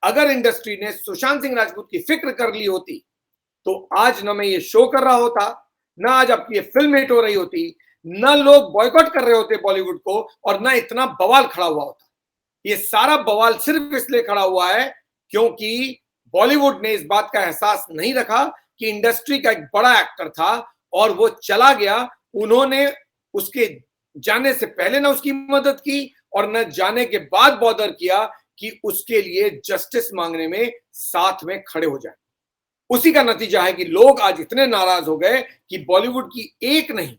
अगर इंडस्ट्री ने सुशांत सिंह राजपूत की फिक्र कर ली होती तो आज ना मैं ये शो कर रहा होता, ना आज आपकी ये फिल्म हिट हो रही होती, ना लोग बॉयकॉट कर रहे होते बॉलीवुड को, और ना इतना बवाल खड़ा हुआ होता। ये सारा बवाल सिर्फ इसलिए खड़ा हुआ है क्योंकि बॉलीवुड ने इस बात का एहसास नहीं रखा कि इंडस्ट्री का एक बड़ा एक्टर था और वो चला गया। उन्होंने उसके जाने से पहले ना उसकी मदद की और न जाने के बाद बॉदर किया कि उसके लिए जस्टिस मांगने में साथ में खड़े हो जाए। उसी का नतीजा है कि लोग आज इतने नाराज हो गए कि बॉलीवुड की एक नहीं,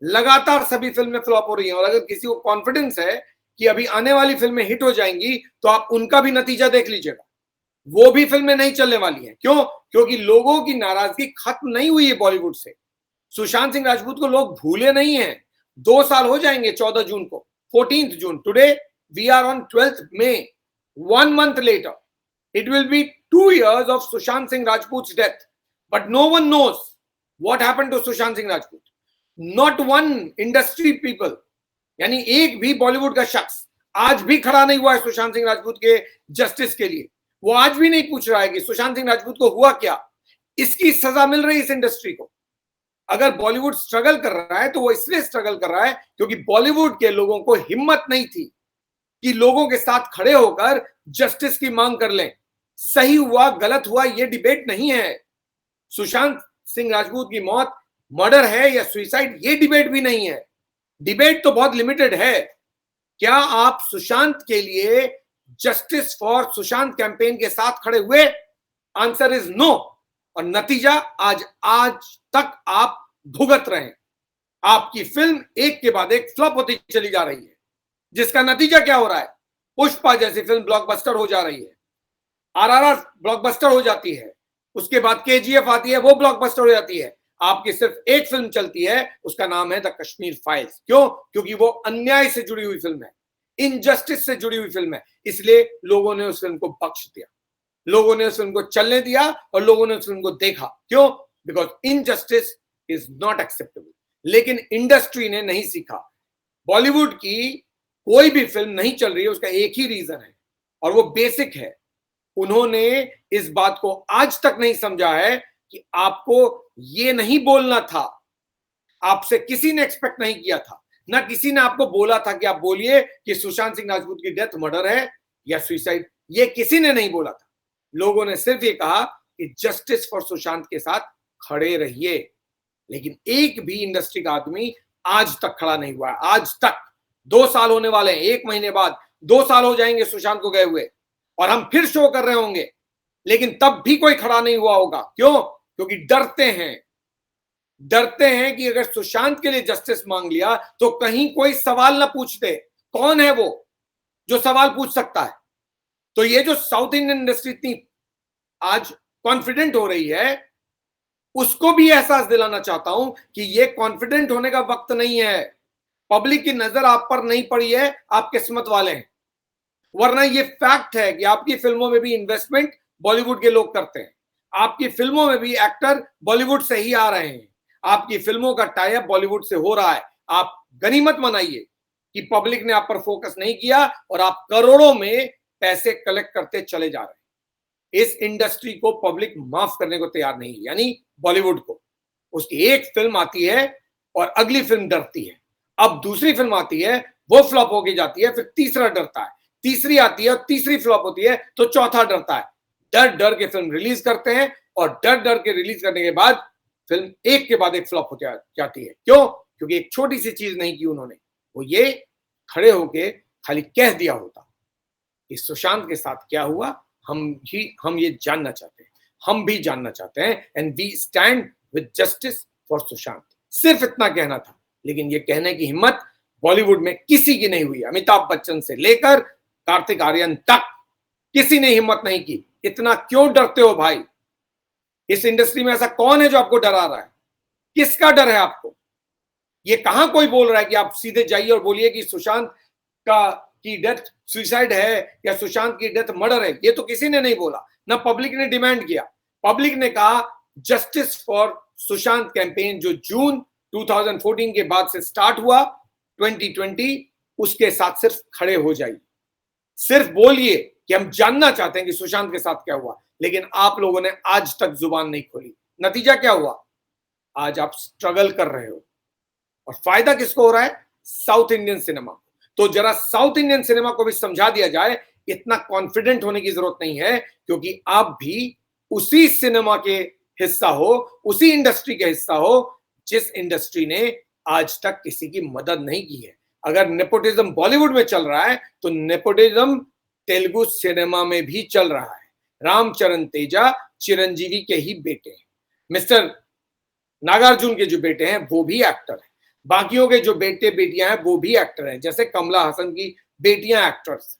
लगातार सभी फिल्में फ्लॉप हो रही हैं। और अगर किसी को कॉन्फिडेंस है कि अभी आने वाली फिल्में हिट हो जाएंगी तो आप उनका भी नतीजा देख लीजिएगा, वो भी फिल्में नहीं चलने वाली हैं। क्यों? क्योंकि लोगों की नाराजगी खत्म नहीं हुई है बॉलीवुड से। सुशांत सिंह राजपूत को लोग भूले नहीं हैं। 2 साल हो जाएंगे 14 जून को, 14th June. Today we are on 12th May. 1 month later it will be 2 years of Sushant Singh Rajput's death, but no one knows what happened to Sushant Singh Rajput. Not one industry people, यानी एक भी बॉलीवुड का शख्स आज भी खड़ा नहीं हुआ है सुशांत सिंह राजपूत के जस्टिस के लिए। वो आज भी नहीं पूछ रहा है कि सुशांत सिंह राजपूत को हुआ क्या, इसकी सजा मिल रही है इस इंडस्ट्री को। अगर बॉलीवुड स्ट्रगल कर रहा है तो वो इसलिए स्ट्रगल कर रहा है क्योंकि बॉलीवुड के लोगों को हिम्मत नहीं थी कि लोगों के साथ खड़े होकर जस्टिस की मांग कर लें। सही हुआ गलत हुआ ये डिबेट नहीं है। सुशांत सिंह राजपूत की मौत मर्डर है या सुसाइड ये डिबेट भी नहीं है। डिबेट तो बहुत लिमिटेड है। क्या आप सुशांत के लिए जस्टिस फॉर सुशांत कैंपेन के साथ खड़े हुए? Answer is no. और नतीजा आज तक आप भुगत रहे हैं। आपकी फिल्म एक के बाद एक फ्लॉप होती चली जा रही है, जिसका नतीजा क्या हो रहा है? पुष्पा जैसी फिल्म ब्लॉकबस्टर हो जा रही है, आरआरआर ब्लॉकबस्टर हो जाती है, उसके बाद केजीएफ आती है, वो ब्लॉकबस्टर हो जाती है। आपकी सिर्फ एक फिल्म चलती है, उसका नाम है द कश्मीर फाइल्स। क्यों? क्योंकि वो अन्याय से जुड़ी हुई फिल्म है, इनजस्टिस से जुड़ी हुई फिल्म है, इसलिए लोगों ने उस फिल्म को बख्श दिया, लोगों ने उस फिल्म को चलने दिया और लोगों ने उस फिल्म को देखा। क्यों? Because injustice is not acceptable. लेकिन इंडस्ट्री ने नहीं सीखा। बॉलीवुड की कोई भी फिल्म नहीं चल रही है, उसका एक ही रीजन है और वो बेसिक है। उन्होंने इस बात को आज तक नहीं समझा है कि आपको ये नहीं बोलना था। आपसे किसी ने एक्सपेक्ट नहीं किया था, ना किसी ने आपको बोला था कि आप बोलिए कि सुशांत सिंह राजपूत की डेथ मर्डर है या सुसाइड। ये किसी ने नहीं बोला था। लोगों ने सिर्फ ये कहा कि जस्टिस फॉर सुशांत के साथ खड़े रहिए। लेकिन एक भी इंडस्ट्री का आदमी आज तक खड़ा नहीं हुआ है। आज तक 2 साल होने वाले हैं, 1 महीने बाद 2 साल हो जाएंगे सुशांत को गए हुए, और हम फिर शो कर रहे होंगे, लेकिन तब भी कोई खड़ा नहीं हुआ होगा। क्यों? क्योंकि डरते हैं कि अगर सुशांत के लिए जस्टिस मांग लिया तो कहीं कोई सवाल ना पूछ दे। कौन है वो जो सवाल पूछ सकता है? तो ये जो साउथ इंडियन इंडस्ट्री इतनी आज कॉन्फिडेंट हो रही है, उसको भी एहसास दिलाना चाहता हूं कि ये कॉन्फिडेंट होने का वक्त नहीं है। पब्लिक की नजर आप पर नहीं पड़ी है, आप किस्मत वाले हैं। वरना ये फैक्ट है कि आपकी फिल्मों में भी इन्वेस्टमेंट बॉलीवुड के लोग करते हैं, आपकी फिल्मों में भी एक्टर बॉलीवुड से ही आ रहे हैं, आपकी फिल्मों का टाई अप बॉलीवुड से हो रहा है। आप गनीमत मनाइए कि पब्लिक ने आप पर फोकस नहीं किया और आप करोड़ों में पैसे कलेक्ट करते चले जा रहे हैं। इस इंडस्ट्री को पब्लिक माफ करने को तैयार नहीं है, यानी बॉलीवुड को। उसकी एक फिल्म आती है और अगली फिल्म डरती है, अब दूसरी फिल्म आती है, वो फ्लॉप होके जाती है, फिर तीसरा डरता है, तीसरी आती है और तीसरी फ्लॉप होती है तो चौथा डरता है। डर डर के फिल्म रिलीज करते हैं और डर डर के रिलीज करने के बाद फिल्म एक के बाद एक फ्लॉप हो जाती है। क्यों? क्योंकि एक छोटी सी चीज नहीं की उन्होंने, वो ये खड़े होके खाली कह दिया होता कि सुशांत के साथ क्या हुआ, हम ये जानना चाहते हैं, हम भी जानना चाहते हैं, and we stand with justice for Sushant. सिर्फ इतना कहना था, लेकिन ये कहने की हिम्मत बॉलीवुड में किसी की नहीं हुई। अमिताभ बच्चन से लेकर कार्तिक आर्यन तक किसी ने हिम्मत नहीं की। इतना क्यों डरते हो भाई? इस इंडस्ट्री में ऐसा कौन है जो आपको डरा रहा है? किसका डर है आपको? ये कहां कोई बोल रहा है कि आप सीधे जाइए और बोलिए कि सुशांत की डेथ सुसाइड है या सुशांत की डेथ मर्डर है? ये तो किसी ने नहीं बोला, ना पब्लिक ने डिमांड किया। पब्लिक ने कहा जस्टिस फॉर सुशांत कैंपेन जो जून 2014 के बाद से स्टार्ट हुआ 2020, उसके साथ सिर्फ खड़े हो जाइए, सिर्फ बोलिए कि हम जानना चाहते हैं कि सुशांत के साथ क्या हुआ, लेकिन आप लोगों ने आज तक जुबान नहीं खोली। नतीजा क्या हुआ? आज आप स्ट्रगल कर रहे हो और फायदा किसको हो रहा है? South Indian cinema. तो जरा साउथ इंडियन सिनेमा को भी समझा दिया जाए, इतना कॉन्फिडेंट होने की जरूरत नहीं है, क्योंकि आप भी उसी सिनेमा के हिस्सा हो, उसी इंडस्ट्री के हिस्सा हो जिस इंडस्ट्री ने आज तक किसी की मदद नहीं की है। अगर नेपोटिज्म बॉलीवुड में चल रहा है तो नेपोटिज्म तेलुगु सिनेमा में भी चल रहा है। रामचरण तेजा चिरंजीवी के ही बेटे हैं, मिस्टर नागार्जुन के जो बेटे हैं वो भी एक्टर हैं, बाकियों के जो बेटे बेटियां हैं वो भी एक्टर हैं, जैसे कमला हसन की बेटियां एक्टर्स,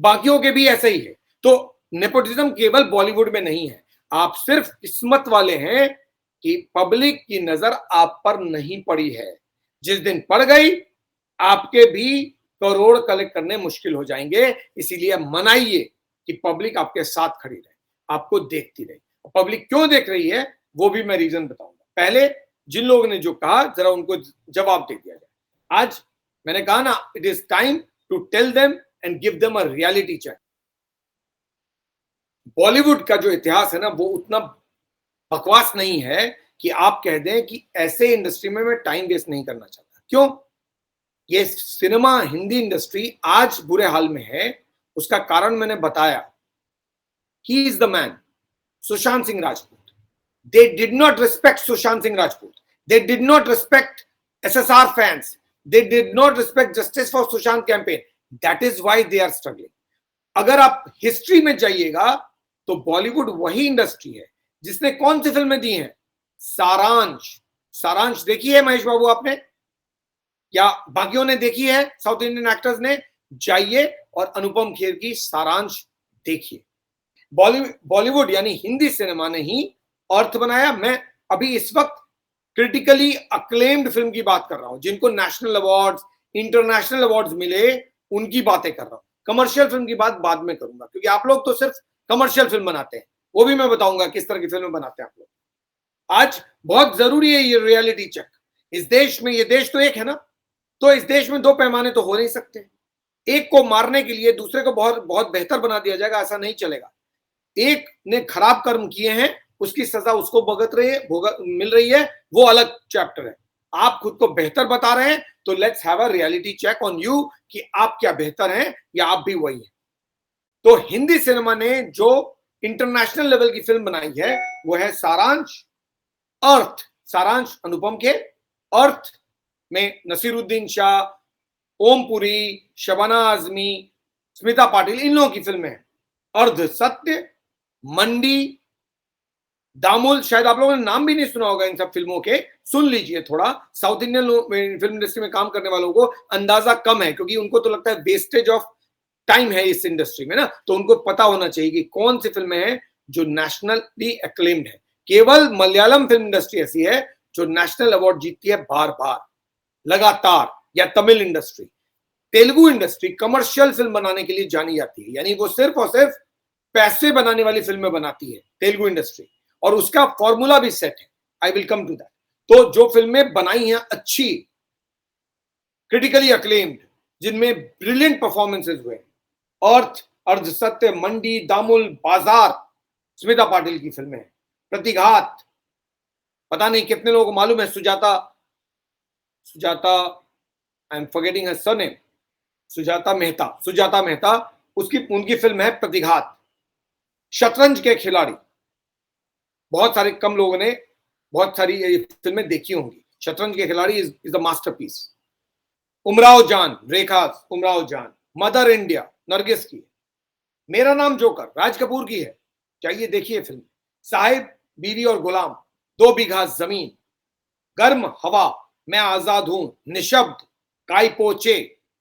बाकियों के भी ऐसे ही है। तो नेपोटिज्म केवल बॉलीवुड में नहीं है, आप सिर्फ किस्मत वाले हैं कि पब्लिक की नजर आप पर नहीं पड़ी है। जिस दिन पड़ गई, आपके भी करोड़ कलेक्ट करने मुश्किल हो जाएंगे। इसीलिए मनाइए कि पब्लिक आपके साथ खड़ी रहे, आपको देखती रहे। पब्लिक क्यों देख रही है वो भी मैं रीजन बताऊंगा। पहले जिन लोगों ने जो कहा, जरा उनको जवाब दे दिया जाए। आज मैंने कहा ना, it is time to tell them and give them a reality check. Bollywood का जो इतिहास है ना, वो उतना बकवास नहीं है कि आप कह दें कि ऐसे इंडस्ट्री में मैं टाइम वेस्ट नहीं करना चाहता। क्यों? ये सिनेमा हिंदी इंडस्ट्री आज बुरे हाल में है, उसका कारण मैंने बताया। He is the man, Sushant Singh Rajput. They did not respect Sushant Singh Rajput. They did not respect SSR fans. They did not respect Justice for Sushant campaign. That is why they are struggling. अगर आप history में जाइएगा तो बॉलीवुड वही industry है जिसने कौन सी फिल्में दी हैं? सारांश। सारांश देखी है महेश बाबू आपने, या बाकियों ने देखी है? साउथ इंडियन एक्टर्स ने जाइए और अनुपम खेर की सारांश देखिए। बॉलीवुड यानी हिंदी सिनेमा ने ही अर्थ बनाया। मैं अभी इस वक्त क्रिटिकली अक्लेम्ड फिल्म की बात कर रहा हूं, जिनको नेशनल अवार्ड्स, इंटरनेशनल अवार्ड्स मिले, उनकी बातें कर रहा हूं। कमर्शियल फिल्म की बात बाद में करूंगा, क्योंकि आप लोग तो सिर्फ कमर्शियल फिल्म बनाते हैं, वो भी मैं बताऊंगा किस तरह की फिल्म बनाते हैं आप लोग। आज बहुत जरूरी है ये रियलिटी चेक। इस देश में, ये देश तो एक है ना, तो इस देश में दो पैमाने तो हो नहीं सकते। एक को मारने के लिए दूसरे को बहुत बहुत बेहतर बना दिया जाएगा, ऐसा नहीं चलेगा। एक ने खराब कर्म किए हैं, उसकी सजा उसको मिल रही है, वो अलग चैप्टर है। आप खुद को बेहतर बता रहे हैं, तो let's have a reality check on you कि आप क्या बेहतर हैं या आप भी वही हैं। तो हिंदी सिनेमा ने जो इंटरनेशनल लेवल की फिल्म बनाई है वो है सारांश, अर्थ। सारांश अनुपम के, अर्थ में नसीरुद्दीन शाह, ओमपुरी, शबाना आजमी, स्मिता पाटिल, इन लोगों की फिल्में हैं। अर्ध सत्य, मंडी, दामुल, शायद आप लोगों ने नाम भी नहीं सुना होगा इन सब फिल्मों के, सुन लीजिए थोड़ा। साउथ इंडियन फिल्म इंडस्ट्री में काम करने वालों को अंदाजा कम है, क्योंकि उनको तो लगता है वेस्टेज ऑफ टाइम है इस इंडस्ट्री में ना, तो उनको पता होना चाहिए कि कौन सी फिल्में हैं जो नेशनली एक्लेम्ड है। केवल मलयालम फिल्म इंडस्ट्री ऐसी है जो नेशनल अवार्ड जीतती है बार बार लगातार, या Tamil industry. Telugu industry commercial film बनाने के लिए जानी जाती है, यानी वो सिर्फ और सिर्फ पैसे बनाने वाली फिल्में बनाती है तेलुगु इंडस्ट्री, और उसका फॉर्मूला भी सेट है। I will come to that. तो जो फिल्में बनाई हैं अच्छी, क्रिटिकली अक्लेम्ड, जिनमें ब्रिलियंट परफॉर्मेंसेस हुए, अर्थ, अर्ध सत्य, मंडी, दामुल, बाजार, स्मिता पाटिल की फिल्में, प्रतिघात, पता नहीं कितने लोगों को मालूम है, Sujata, I am forgetting her surname, Sujata Mehta, उनकी फिल्म है प्रतिघात। शतरंज के खिलाड़ी, बहुत सारे कम लोगों ने बहुत सारी फिल्में देखी होंगी। शतरंज के खिलाड़ी इज द मास्टरपीस। उमराव जान, रेखा उमराव जान, मदर इंडिया नरगिस की, मेरा नाम जोकर राज कपूर की है, चाहिए देखिए फिल्म। साहिब, बीवी और गुलाम, 2 बीघा जमीन, गर्म हवा, मैं आजाद हूं, निशब्द, काई पोचे,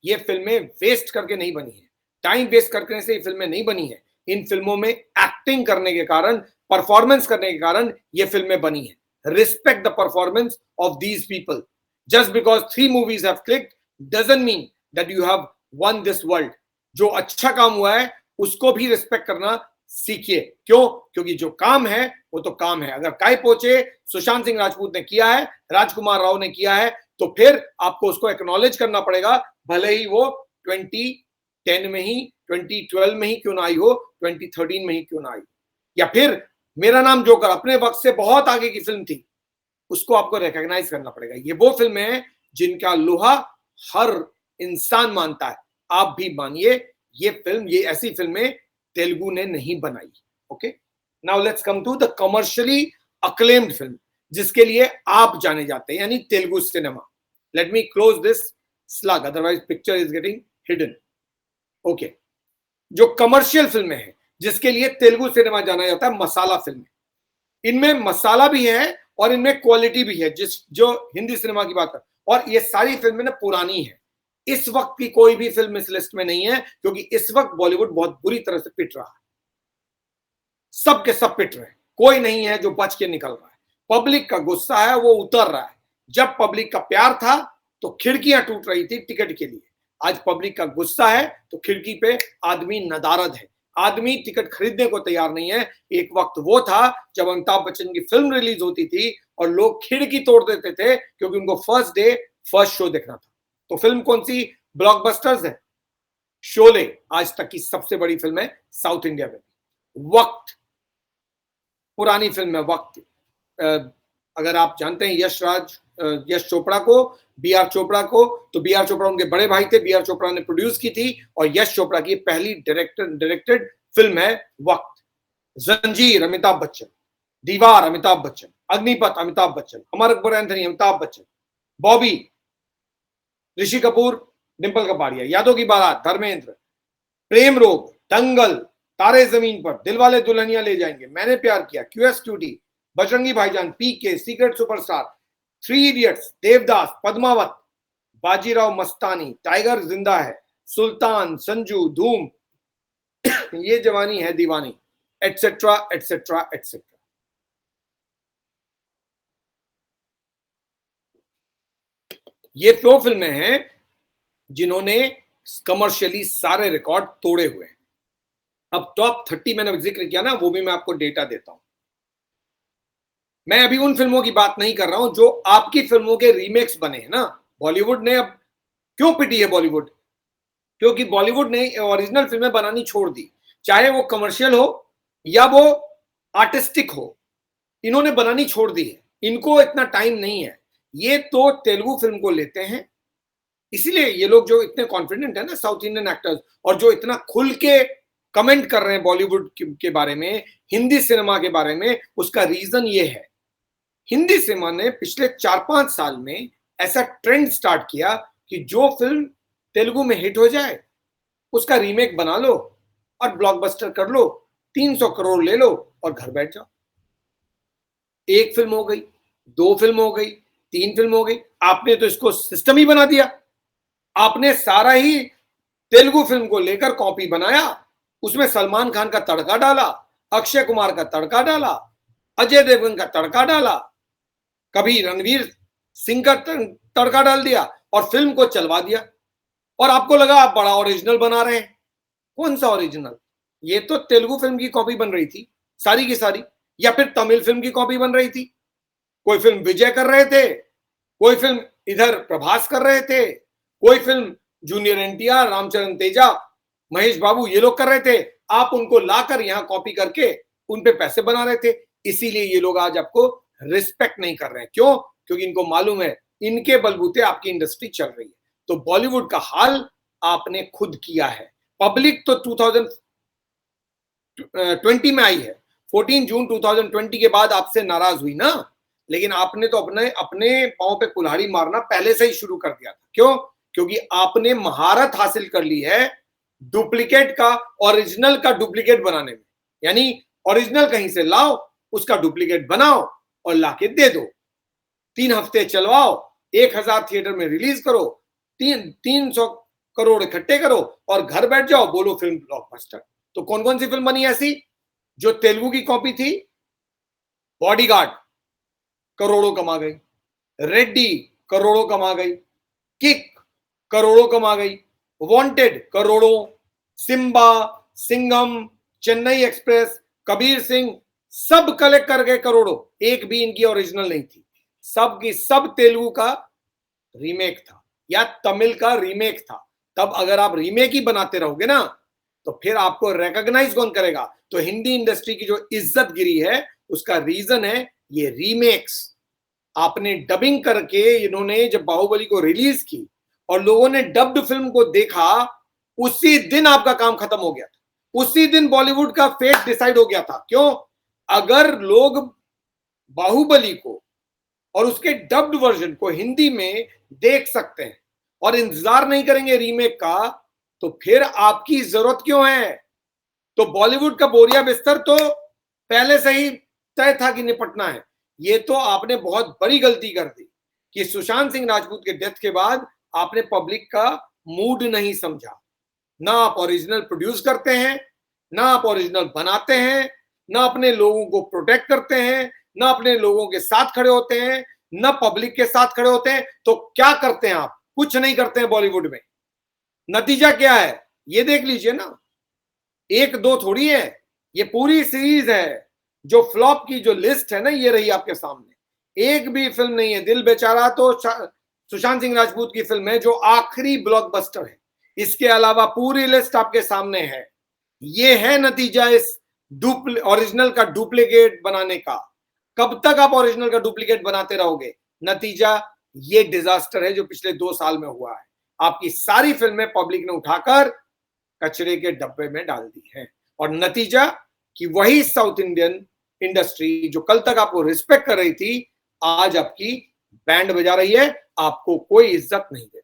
ये फिल्में वेस्ट करके नहीं बनी है, टाइम वेस्ट करने से ये फिल्में नहीं बनी है। इन फिल्मों में एक्टिंग करने के कारण, परफॉर्मेंस करने के कारण ये फिल्में बनी है। Respect the performance of these people. Just because 3 movies have clicked doesn't mean that you have one this world. जो अच्छा काम हुआ है उसको भी रिस्पेक्ट करना सीखिए। क्यों? क्योंकि जो काम है वो तो काम है। अगर काय पोचे सुशांत सिंह राजपूत ने किया है, राजकुमार राव ने किया है, तो फिर आपको उसको एक्नॉलेज करना पड़ेगा, भले ही वो 2010 में ही, 2012 में ही क्यों ना आई हो, 2013 में ही क्यों ना आई। या फिर मेरा नाम जोकर अपने वक्त से बहुत आगे की फिल्म थी, उसको आपको रिकॉग्नाइज करना पड़ेगा। ये वो फिल्म है जिनका लोहा हर इंसान मानता है, आप भी मानिए। ये फिल्म, ये ऐसी फिल्में तेलुगु ने नहीं बनाई। Okay, now let's come to the commercially acclaimed film जिसके लिए आप जाने जाते हैं, यानी Telugu cinema. Let me close this slug, otherwise picture is getting hidden. Okay, जो कमर्शियल फिल्में हैं जिसके लिए तेलुगु सिनेमा जाना जाता है, मसाला फिल्में। इनमें मसाला भी है और इनमें क्वालिटी भी है, जो हिंदी सिनेमा की बात है। और ये सारी फिल्में ना पुरानी है, इस वक्त की कोई भी फिल्म इस लिस्ट में नहीं है, क्योंकि इस वक्त बॉलीवुड बहुत बुरी तरह से पिट रहा है। सब के सब पिट रहे हैं, कोई नहीं है जो बच के निकल रहा है। पब्लिक का गुस्सा है, वो उतर रहा है। जब पब्लिक का प्यार था तो खिड़कियां टूट रही थी टिकट के लिए, आज पब्लिक का गुस्सा है तो खिड़की पे आदमी नदारद है, आदमी टिकट खरीदने को तैयार नहीं है। एक वक्त वो था जब अमिताभ बच्चन की फिल्म रिलीज होती थी और लोग खिड़की तोड़ देते थे क्योंकि उनको फर्स्ट डे फर्स्ट शो देखना था। तो फिल्म कौन सी? ब्लॉकबस्टर्स है। शोले आज तक की सबसे बड़ी फिल्म है साउथ इंडिया में। वक्त पुरानी फिल्म है, वक्त। अगर आप जानते हैं यश चोपड़ा को, बी आर चोपड़ा को, तो बी आर चोपड़ा उनके बड़े भाई थे, बी आर चोपड़ा ने प्रोड्यूस की थी और यश चोपड़ा की पहली डायरेक्टेड फिल्म है वक्त। जंजीर अमिताभ बच्चन, दीवार अमिताभ बच्चन, अग्निपथ अमिताभ बच्चन, अमर अकबर एंथनी अमिताभ बच्चन, बॉबी ऋषि कपूर, डिंपल कपाड़िया, यादों की बारात धर्मेंद्र, प्रेम रोग, दंगल, तारे जमीन पर, दिलवाले दुल्हनिया ले जाएंगे, मैंने प्यार किया, QS QT, Bajrangi Bhaijaan, PK, Secret Superstar, Three Idiots, Devdas, Padmaavat, Bajirao Mastani, Tiger Zinda Hai, सुल्तान, संजू, धूम, ये जवानी है दीवानी, एटसेट्रा एटसेट्रा एटसेट्रा। ये दो फिल्में हैं जिन्होंने कमर्शियली सारे रिकॉर्ड तोड़े हुए हैं। अब टॉप 30 मैंने जिक्र किया ना, वो भी मैं आपको डेटा देता हूं। मैं अभी उन फिल्मों की बात नहीं कर रहा हूं जो आपकी फिल्मों के रीमेक्स बने हैं ना। बॉलीवुड ने अब क्यों पिटी है बॉलीवुड? क्योंकि बॉलीवुड ने ओरिजिनल फिल्में बनानी छोड़ दी, चाहे वो कमर्शियल हो या वो आर्टिस्टिक हो, इन्होंने बनानी छोड़ दी है। इनको इतना टाइम नहीं है। ये तो तेलुगु फिल्म को लेते हैं, इसीलिए ये लोग जो इतने कॉन्फिडेंट है ना साउथ इंडियन एक्टर्स, और जो इतना खुल के कमेंट कर रहे हैं बॉलीवुड के बारे में, हिंदी सिनेमा के बारे में, उसका रीजन ये है। हिंदी सिनेमा ने पिछले 4-5 साल में ऐसा ट्रेंड स्टार्ट किया कि जो फिल्म तेलुगु में हिट हो जाए उसका रीमेक बना लो और ब्लॉकबस्टर कर लो, 300 करोड़ ले लो और घर बैठ जाओ। एक फिल्म हो गई, दो फिल्म हो गई, तीन फिल्म हो गई, आपने तो इसको सिस्टम ही बना दिया। आपने सारा ही तेलुगु फिल्म को लेकर कॉपी बनाया, उसमें सलमान खान का तड़का डाला, अक्षय कुमार का तड़का डाला, अजय देवगन का तड़का डाला, कभी रणवीर सिंह का तड़का डाल दिया और फिल्म को चलवा दिया। और आपको लगा आप बड़ा ओरिजिनल बना रहे हैं। कौन सा ओरिजिनल? ये तो तेलुगु फिल्म की कॉपी बन रही थी सारी की सारी, या फिर तमिल फिल्म की कॉपी बन रही थी। कोई फिल्म विजय कर रहे थे, कोई फिल्म इधर प्रभास कर रहे थे, कोई फिल्म जूनियर एनटीआर, रामचरण तेजा, महेश बाबू, ये लोग कर रहे थे। आप उनको लाकर यहां कॉपी करके उन पे पैसे बना रहे थे। इसीलिए ये लोग आज आपको रिस्पेक्ट नहीं कर रहे हैं। क्यों? क्योंकि इनको मालूम है इनके बलबूते आपकी इंडस्ट्री चल रही है। तो बॉलीवुड का हाल आपने खुद किया है। पब्लिक तो 2020 में आई है, 14 जून 2020 के बाद आपसे नाराज हुई ना, लेकिन आपने तो अपने अपने पांव पे कुल्हाड़ी मारना पहले से ही शुरू कर दिया था। क्यों? क्योंकि आपने महारत हासिल कर ली है डुप्लीकेट का ओरिजिनल का डुप्लीकेट बनाने में। यानी ओरिजिनल कहीं से लाओ, उसका डुप्लीकेट बनाओ और लाके दे दो, 3 हफ्ते चलवाओ, 1000 थिएटर में रिलीज करो, 300 करोड़ इकट्ठे करो और घर बैठ जाओ, बोलो फिल्म ब्लॉकबस्टर। तो कौन कौन सी फिल्म बनी ऐसी जो तेलुगु की कॉपी थी? बॉडीगार्ड करोड़ों कमा गई, रेड्डी करोड़ों कमा गई, किक करोड़ों कमा गई, वांटेड करोड़ों, सिम्बा, सिंघम, चेन्नई एक्सप्रेस, कबीर सिंह, सब कलेक्ट कर गए करोड़ों। एक भी इनकी ओरिजिनल नहीं थी, सब की सब तेलुगु का रीमेक था या तमिल का रीमेक था। तब अगर आप रीमेक ही बनाते रहोगे ना, तो फिर आपको रिकॉग्नाइज कौन करेगा? तो हिंदी इंडस्ट्री की जो इज्जत गिरी है उसका रीजन है ये रीमेक्स। आपने डबिंग करके, इन्होंने जब बाहुबली को रिलीज की और लोगों ने डब्ड फिल्म को देखा, उसी दिन आपका काम खत्म हो गया था। उसी दिन बॉलीवुड का फेट डिसाइड हो गया था। क्यों? अगर लोग बाहुबली को और उसके डब्ड वर्जन को हिंदी में देख सकते हैं और इंतजार नहीं करेंगे रीमेक का, तो फिर आपकी जरूरत क्यों है? तो बॉलीवुड का बोरिया बिस्तर तो पहले से ही तय था कि निपटना है। ये तो आपने बहुत बड़ी गलती कर दी कि सुशांत सिंह राजपूत के डेथ के बाद आपने पब्लिक का मूड नहीं समझा। ना आप ओरिजिनल प्रोड्यूस करते हैं, ना आप ओरिजिनल बनाते हैं, ना अपने लोगों को प्रोटेक्ट करते हैं, ना अपने लोगों के साथ खड़े होते हैं, ना पब्लिक के साथ खड़े होते हैं। तो क्या करते हैं आप? कुछ नहीं करते हैं बॉलीवुड में। नतीजा क्या है ये देख लीजिए ना। एक दो थोड़ी है, ये पूरी सीरीज है। जो फ्लॉप की जो लिस्ट है ना, ये रही आपके सामने। एक भी फिल्म नहीं है। दिल बेचारा तो सुशांत सिंह राजपूत की फिल्म है जो आखिरी ब्लॉकबस्टर है। इसके अलावा पूरी लिस्ट आपके सामने है। ये है नतीजा इस ओरिजिनल का डुप्लीकेट बनाने का। कब तक आप ओरिजिनल का डुप्लीकेट बनाते रहोगे? नतीजा ये डिजास्टर है जो पिछले 2 साल में हुआ है। आपकी सारी फिल्में पब्लिक ने उठाकर कचरे के डब्बे में डाल दी है। और नतीजा कि वही साउथ इंडियन इंडस्ट्री जो कल तक आपको रिस्पेक्ट कर रही थी, आज आपकी बैंड बजा रही है, आपको कोई इज्जत नहीं दे।